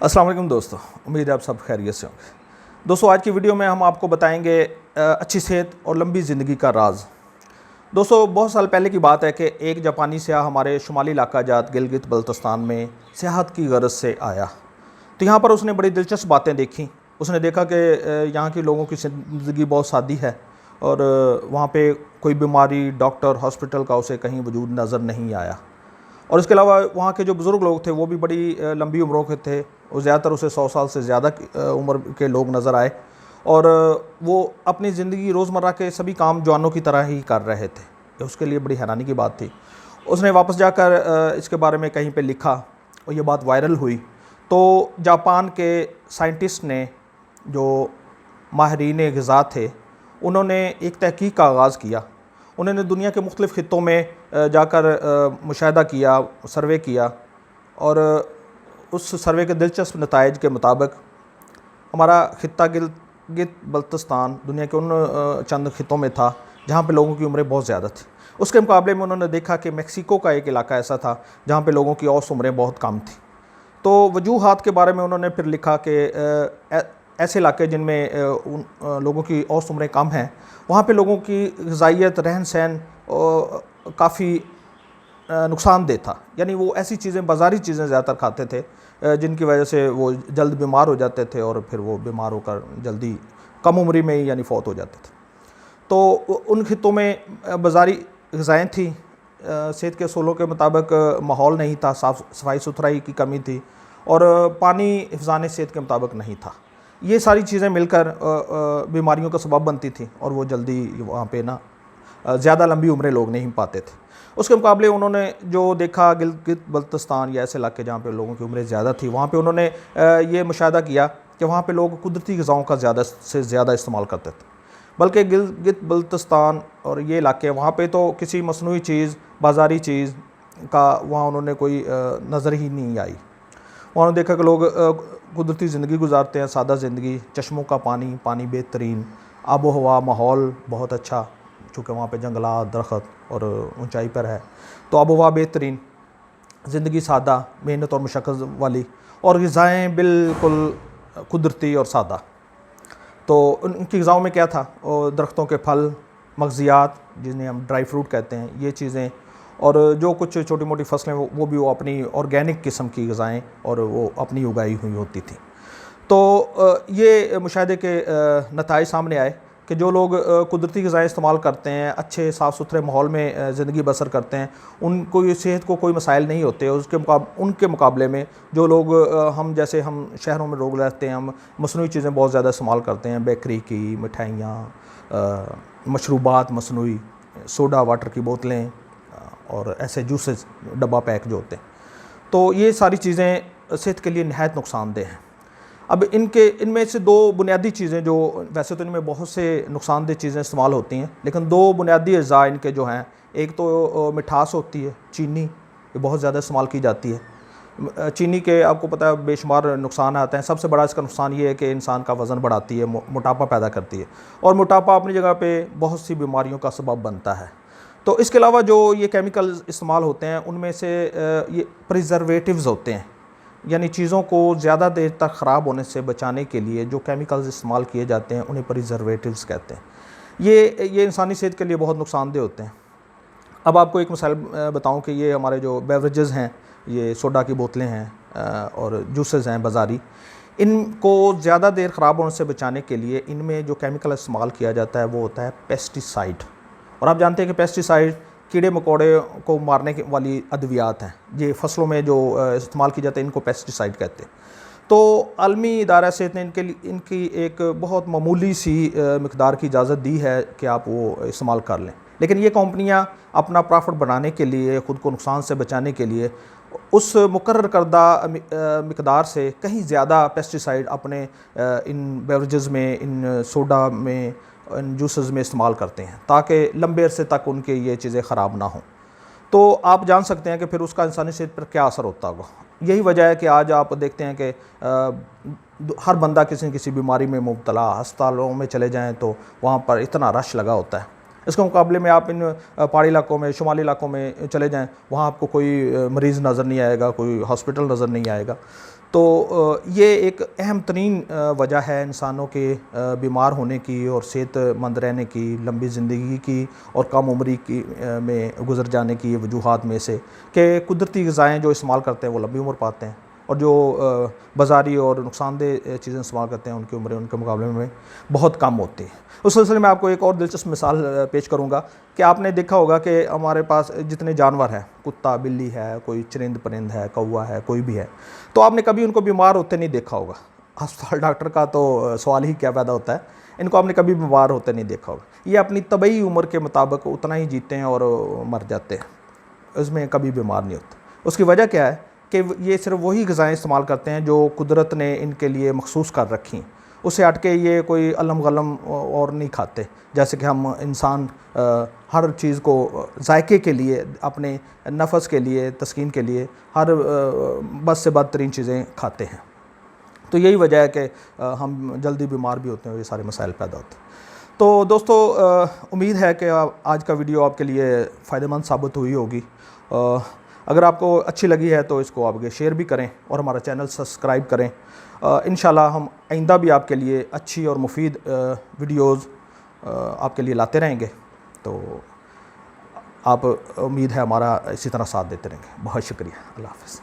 अस्सलाम वालेकुम दोस्तों, उम्मीद है आप सब खैरियत से होंगे। दोस्तों आज की वीडियो में हम आपको बताएंगे अच्छी सेहत और लंबी ज़िंदगी का राज। दोस्तों बहुत साल पहले की बात है कि एक जापानी सियाह हमारे शुमाली इलाका जात गिलगित बल्तिस्तान में सियाहत की गरज से आया। तो यहाँ पर उसने बड़ी दिलचस्प बातें देखी। उसने देखा कि यहाँ के लोगों की ज़िंदगी बहुत सादी है और वहाँ पे कोई बीमारी, डॉक्टर, हॉस्पिटल का उसे कहीं वजूद नज़र नहीं आया। और इसके अलावा वहाँ के जो बुज़ुर्ग लोग थे वो भी बड़ी लंबी उम्रों के थे और ज़्यादातर उसे 100 साल से ज़्यादा उम्र के लोग नज़र आए और वो अपनी ज़िंदगी रोज़मर्रा के सभी काम जवानों की तरह ही कर रहे थे। ये उसके लिए बड़ी हैरानी की बात थी। उसने वापस जाकर इसके बारे में कहीं पे लिखा और ये बात वायरल हुई। तो जापान के साइंटिस्ट ने, जो माहिरीन ग़िज़ा थे, उन्होंने एक तहकीक का आगाज़ किया। उन्होंने दुनिया के मुख्तलिफ़ खित्तों में जाकर मुशाहिदा किया, सर्वे किया और उस सर्वे के दिलचस्प नताइज के मुताबिक हमारा खित्ता गिलगित बल्तिस्तान दुनिया के उन चंद खित्तों में था जहाँ पे लोगों की उम्रें बहुत ज़्यादा थी। उसके मुकाबले में उन्होंने देखा कि मेक्सिको का एक इलाका ऐसा था जहाँ पे लोगों की औसत उम्रें बहुत कम थी। तो वजूहात के बारे में उन्होंने फिर लिखा कि ऐसे इलाके जिनमें उन लोगों की औसत उम्रें कम हैं, वहाँ पे लोगों की ग़िज़ाइयत, रहन सहन काफ़ी नुकसानदेह था। यानी वो ऐसी चीज़ें, बाज़ारी चीज़ें ज़्यादातर खाते थे जिनकी वजह से वो जल्द बीमार हो जाते थे और फिर वो बीमार होकर जल्दी कम उम्री में ही यानी फ़ौत हो जाते थे। तो उन खित्तों में बाज़ारी ग़िज़ाएँ थी, सेहत के असूलों के मुताबिक माहौल नहीं था, साफ़ सफाई सुथराई की कमी थी और पानी हिफ़्ज़ान सेहत के मुताबिक नहीं था। ये सारी चीज़ें मिलकर बीमारियों का सबब बनती थी और वो जल्दी वहाँ पे ना ज़्यादा लंबी उम्रें लोग नहीं पाते थे। उसके मुकाबले उन्होंने जो देखा गिलगित बल्तिस्तान या ऐसे इलाके जहाँ पे लोगों की उम्रें ज़्यादा थी, वहाँ पे उन्होंने ये मुशाहिदा किया कि वहाँ पे लोग कुदरती ग़िज़ाओं का ज़्यादा से ज़्यादा इस्तेमाल करते थे। बल्कि गिलगित बल्तिस्तान और ये इलाके, वहाँ पे तो किसी मसनूई चीज़, बाज़ारी चीज़ का वहाँ उन्होंने कोई नज़र ही नहीं आई। उन्होंने देखा कि लोग कुदरती ज़िंदगी गुजारते हैं, सादा ज़िंदगी, चश्मों का पानी बेहतरीन, आबो हवा, माहौल बहुत अच्छा, चूँकि वहाँ पे जंगलात, दरख्त और ऊंचाई पर है, तो आबो हवा बेहतरीन, ज़िंदगी सादा, मेहनत और मशक्क़त वाली, और ग़िज़ाएँ बिल्कुल कुदरती और सादा। तो उनकी ग़िज़ाओं में क्या था? दरख्तों के फल, मग़ज़ियात जिन्हें हम ड्राई फ्रूट कहते हैं, ये चीज़ें, और जो कुछ छोटी मोटी फसलें वो भी वो अपनी ऑर्गेनिक किस्म की ग़िज़ाएँ और वो अपनी उगाई हुई होती थी। तो ये मुशाहिदे के नताइज सामने आए कि जो लोग कुदरती ग़िज़ाएँ इस्तेमाल करते हैं, अच्छे साफ़ सुथरे माहौल में ज़िंदगी बसर करते हैं, उनको ये सेहत को कोई मसाइल नहीं होते। उनके मुकाबले में जो लोग हम जैसे हम शहरों में लोग रहते हैं, हम मसनूई चीज़ें बहुत ज़्यादा इस्तेमाल करते हैं, बेकरी की मिठाइयाँ, मशरूबात मसनूई, सोडा वाटर की बोतलें और ऐसे जूसेस डब्बा पैक जो होते हैं, तो ये सारी चीज़ें सेहत के लिए निहायत नुकसानदेह हैं। अब इनमें से दो बुनियादी चीज़ें, जो वैसे तो इनमें बहुत से नुकसानदेह चीज़ें इस्तेमाल होती हैं, लेकिन दो बुनियादी अज़ा इनके जो हैं, एक तो मिठास होती है, चीनी, ये बहुत ज़्यादा इस्तेमाल की जाती है। चीनी के आपको पता है बेशुमार नुकसान आते हैं। सबसे बड़ा इसका नुकसान ये है कि इंसान का वज़न बढ़ाती है, मोटापा पैदा करती है, और मोटापा अपनी जगह पे बहुत सी बीमारियों का सबब बनता है। तो इसके अलावा जो ये केमिकल इस्तेमाल होते हैं, उनमें से ये प्रिजर्वेटिव्स होते हैं, यानी चीज़ों को ज़्यादा देर तक ख़राब होने से बचाने के लिए जो केमिकल्स इस्तेमाल किए जाते हैं, उन्हें प्रिजर्वेटिव्स कहते हैं। ये इंसानी सेहत के लिए बहुत नुकसानदेह होते हैं। अब आपको एक मिसाल बताऊं कि ये हमारे जो बेवरेजेस हैं, ये सोडा की बोतलें हैं और जूसेस हैं बाज़ारी, इनको ज़्यादा देर ख़राब होने से बचाने के लिए इनमें जो केमिकल इस्तेमाल किया जाता है वो होता है पेस्टिसाइड। और आप जानते हैं कि पेस्टिसाइड कीड़े मकोड़े को मारने वाली अद्वियात हैं। ये फसलों में जो इस्तेमाल की जाते हैं, इनको पेस्टिसाइड कहते हैं। तो आलमी इदारा सेहत ने इनकी एक बहुत मामूली सी मिक़दार की इजाज़त दी है कि आप वो इस्तेमाल कर लें, लेकिन ये कंपनियां अपना प्रॉफिट बढ़ाने के लिए, ख़ुद को नुकसान से बचाने के लिए उस मुकर्रर करदा मिक़दार से कहीं ज़्यादा पेस्टिसाइड अपने इन बेवरेजेस में, इन सोडा में, इन जूसेस में इस्तेमाल करते हैं, ताकि लंबे अरसे तक उनके ये चीज़ें ख़राब ना हों। तो आप जान सकते हैं कि फिर उसका इंसानी सेहत पर क्या असर होता होगा। यही वजह है कि आज आप देखते हैं कि हर बंदा किसी न किसी बीमारी में मुब्तला, अस्पतालों में चले जाएं तो वहाँ पर इतना रश लगा होता है। اس کے مقابلے میں آپ ان پہاڑی علاقوں میں، شمالی علاقوں میں چلے جائیں، وہاں آپ کو کوئی مریض نظر نہیں آئے گا، کوئی ہاسپٹل نظر نہیں آئے گا۔ تو یہ ایک اہم ترین وجہ ہے انسانوں کے بیمار ہونے کی اور صحت مند رہنے کی، لمبی زندگی کی اور کم عمری کی میں گزر جانے کی وجوہات میں سے، کہ قدرتی غذائیں جو استعمال کرتے ہیں وہ لمبی عمر پاتے ہیں، اور جو بازاری اور نقصان دہ چیزیں استعمال کرتے ہیں ان کی عمریں ان کے مقابلے میں بہت کم ہوتی ہیں۔ اس سلسلے میں آپ کو ایک اور دلچسپ مثال پیش کروں گا کہ آپ نے دیکھا ہوگا کہ ہمارے پاس جتنے جانور ہیں، کتا، بلی ہے، کوئی چرند پرند ہے، کوا ہے، کوئی بھی ہے، تو آپ نے کبھی ان کو بیمار ہوتے نہیں دیکھا ہوگا۔ ہسپتال ڈاکٹر کا تو سوال ہی کیا پیدا ہوتا ہے، ان کو آپ نے کبھی بیمار ہوتے نہیں دیکھا ہوگا۔ یہ اپنی طبعی عمر کے مطابق اتنا ہی جیتے ہیں اور مر جاتے ہیں، اس میں کبھی بیمار نہیں ہوتے۔ اس کی وجہ کیا ہے کہ یہ صرف وہی غذائیں استعمال کرتے ہیں جو قدرت نے ان کے لیے مخصوص کر رکھی ہیں۔ اس سے ہٹ کے یہ کوئی علم غلم اور نہیں کھاتے، جیسے کہ ہم انسان ہر چیز کو ذائقے کے لیے، اپنے نفس کے لیے، تسکین کے لیے ہر بد سے بدترین چیزیں کھاتے ہیں۔ تو یہی وجہ ہے کہ ہم جلدی بیمار بھی ہوتے ہیں اور یہ سارے مسائل پیدا ہوتے ہیں۔ تو دوستو، امید ہے کہ آج کا ویڈیو آپ کے لیے فائدہ مند ثابت ہوئی ہوگی۔ اگر آپ کو اچھی لگی ہے تو اس کو آپ شیئر بھی کریں اور ہمارا چینل سبسکرائب کریں۔ انشاءاللہ ہم آئندہ بھی آپ کے لیے اچھی اور مفید ویڈیوز آپ کے لیے لاتے رہیں گے، تو آپ امید ہے ہمارا اسی طرح ساتھ دیتے رہیں گے۔ بہت شکریہ، اللہ حافظ۔